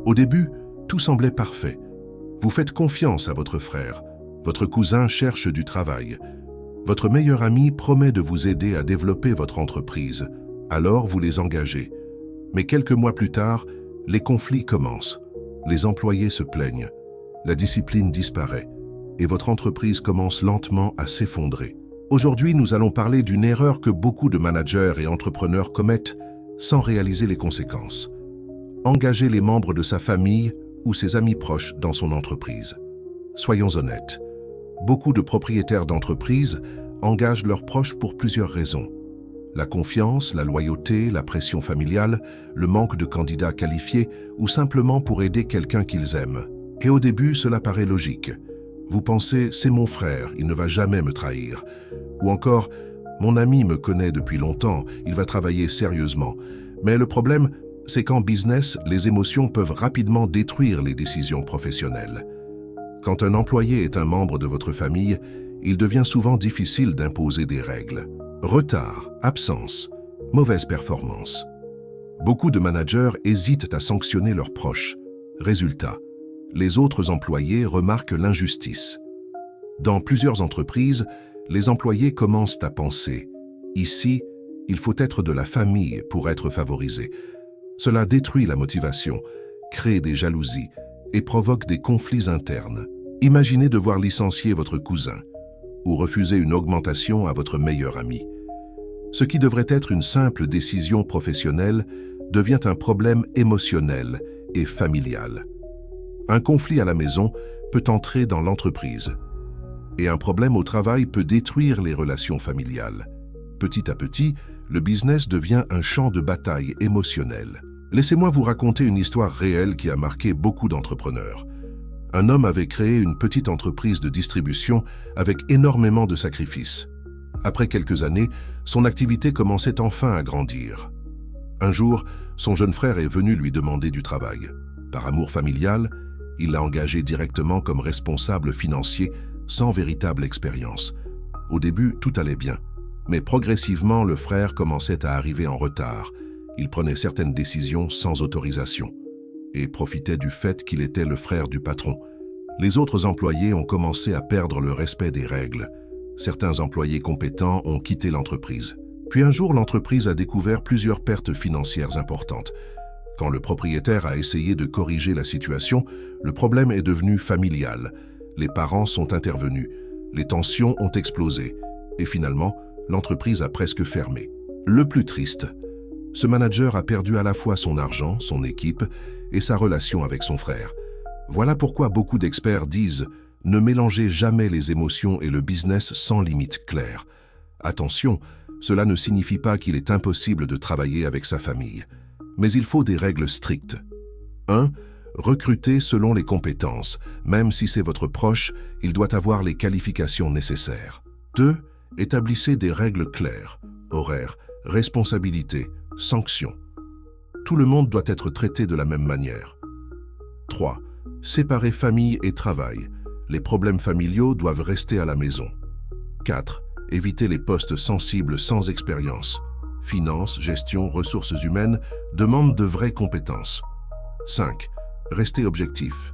Au début, tout semblait parfait. Vous faites confiance à votre frère. Votre cousin cherche du travail. Votre meilleur ami promet de vous aider à développer votre entreprise. Alors vous les engagez. Mais quelques mois plus tard, les conflits commencent. Les employés se plaignent. La discipline disparaît. Et votre entreprise commence lentement à s'effondrer. Aujourd'hui, nous allons parler d'une erreur que beaucoup de managers et entrepreneurs commettent sans réaliser les conséquences. Engager les membres de sa famille ou ses amis proches dans son entreprise. Soyons honnêtes, beaucoup de propriétaires d'entreprises engagent leurs proches pour plusieurs raisons. La confiance, la loyauté, la pression familiale, le manque de candidats qualifiés ou simplement pour aider quelqu'un qu'ils aiment. Et au début, cela paraît logique. Vous pensez « c'est mon frère, il ne va jamais me trahir ». Ou encore « mon ami me connaît depuis longtemps, il va travailler sérieusement ». Mais le problème, c'est qu'en business, les émotions peuvent rapidement détruire les décisions professionnelles. Quand un employé est un membre de votre famille, il devient souvent difficile d'imposer des règles. Retard, absence, mauvaise performance. Beaucoup de managers hésitent à sanctionner leurs proches. Résultat, les autres employés remarquent l'injustice. Dans plusieurs entreprises, les employés commencent à penser « ici, il faut être de la famille pour être favorisé ». Cela détruit la motivation, crée des jalousies et provoque des conflits internes. Imaginez devoir licencier votre cousin ou refuser une augmentation à votre meilleur ami. Ce qui devrait être une simple décision professionnelle devient un problème émotionnel et familial. Un conflit à la maison peut entrer dans l'entreprise et un problème au travail peut détruire les relations familiales. Petit à petit, le business devient un champ de bataille émotionnel. Laissez-moi vous raconter une histoire réelle qui a marqué beaucoup d'entrepreneurs. Un homme avait créé une petite entreprise de distribution avec énormément de sacrifices. Après quelques années, son activité commençait enfin à grandir. Un jour, son jeune frère est venu lui demander du travail. Par amour familial, il l'a engagé directement comme responsable financier sans véritable expérience. Au début, tout allait bien. Mais progressivement, le frère commençait à arriver en retard. Il prenait certaines décisions sans autorisation et profitait du fait qu'il était le frère du patron. Les autres employés ont commencé à perdre le respect des règles. Certains employés compétents ont quitté l'entreprise. Puis un jour, l'entreprise a découvert plusieurs pertes financières importantes. Quand le propriétaire a essayé de corriger la situation, le problème est devenu familial. Les parents sont intervenus, les tensions ont explosé et finalement, l'entreprise a presque fermé. Le plus triste, ce manager a perdu à la fois son argent, son équipe et sa relation avec son frère. Voilà pourquoi beaucoup d'experts disent « ne mélangez jamais les émotions et le business sans limite claire ». Attention, cela ne signifie pas qu'il est impossible de travailler avec sa famille. Mais il faut des règles strictes. 1. Recrutez selon les compétences. Même si c'est votre proche, il doit avoir les qualifications nécessaires. 2. Établissez des règles claires, horaires, responsabilités, sanctions. Tout le monde doit être traité de la même manière. 3. Séparez famille et travail. Les problèmes familiaux doivent rester à la maison. 4. Évitez les postes sensibles sans expérience. Finances, gestion, ressources humaines demandent de vraies compétences. 5. Restez objectif.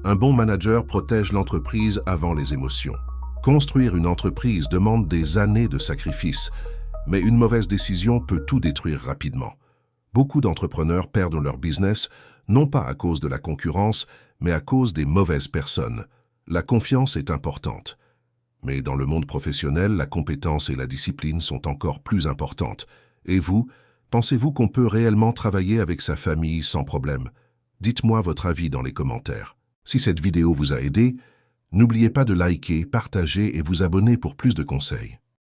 Un bon manager protège l'entreprise avant les émotions. Construire une entreprise demande des années de sacrifices, mais une mauvaise décision peut tout détruire rapidement. Beaucoup d'entrepreneurs perdent leur business, non pas à cause de la concurrence, mais à cause des mauvaises personnes. La confiance est importante. Mais dans le monde professionnel, la compétence et la discipline sont encore plus importantes. Et vous, pensez-vous qu'on peut réellement travailler avec sa famille sans problème? Dites-moi votre avis dans les commentaires. Si cette vidéo vous a aidé, n'oubliez pas de liker, partager et vous abonner pour plus de conseils.